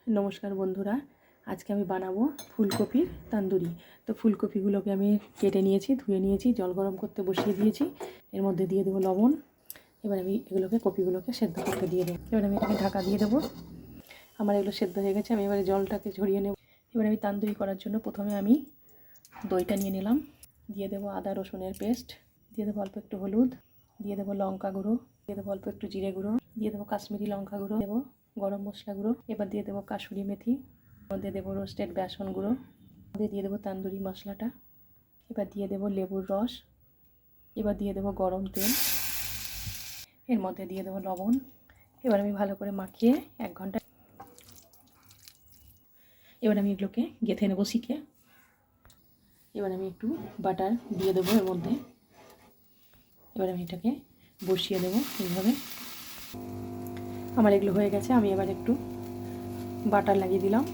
নমস্কার বন্ধুরা, আজকে আমি বানাবো ফুলকপির তান্দুরি। তো ফুলকপিগুলোকে আমি কেটে নিয়েছি, ধুয়ে নিয়েছি, জল গরম করতে বসিয়ে দিয়েছি। এর মধ্যে দিয়ে দেবো লবণ। এবার আমি কপিগুলোকে সেদ্ধ করতে দিয়ে দেবো। এবার আমি এটাকে ঢাকা দিয়ে দেবো। আমার এগুলো সেদ্ধ হয়ে গেছে, আমি এবারে জলটাকে ঝরিয়ে নেব। এবার আমি তান্দুরি করার জন্য প্রথমে আমি দইটা নিয়ে নিলাম, দিয়ে দেবো আদা রসুনের পেস্ট, দিয়ে দেবো অল্প একটু হলুদ, দিয়ে দেবো লঙ্কা গুঁড়ো, দিয়ে দেবো অল্প একটু জিরে গুঁড়ো, দিয়ে দেবো কাশ্মীরি লঙ্কা গুঁড়ো, দেবো গরম মশলা গুঁড়ো। এবার দিয়ে দেবো কাসুরি মেথি, মধ্যে দেবো রোস্টেড বেসন গুঁড়ো, মধ্যে দিয়ে দেবো তান্দুরি মশলাটা। এবার দিয়ে দেবো লেবুর রস, এবার দিয়ে দেবো গরম তেল, এর মধ্যে দিয়ে দেবো লবণ। এবার আমি ভালো করে মাখিয়ে 1 ঘন্টা এবার আমি এগুলোকে গেঁথে নেবো শিখে। এবার আমি একটু বাটার দিয়ে দেবো এর মধ্যে। এবার আমি এটাকে বসিয়ে দেবো এইভাবে। আমার এগুলো হয়ে গেছে, আমি এবার একটু বাটার লাগিয়ে দিলাম।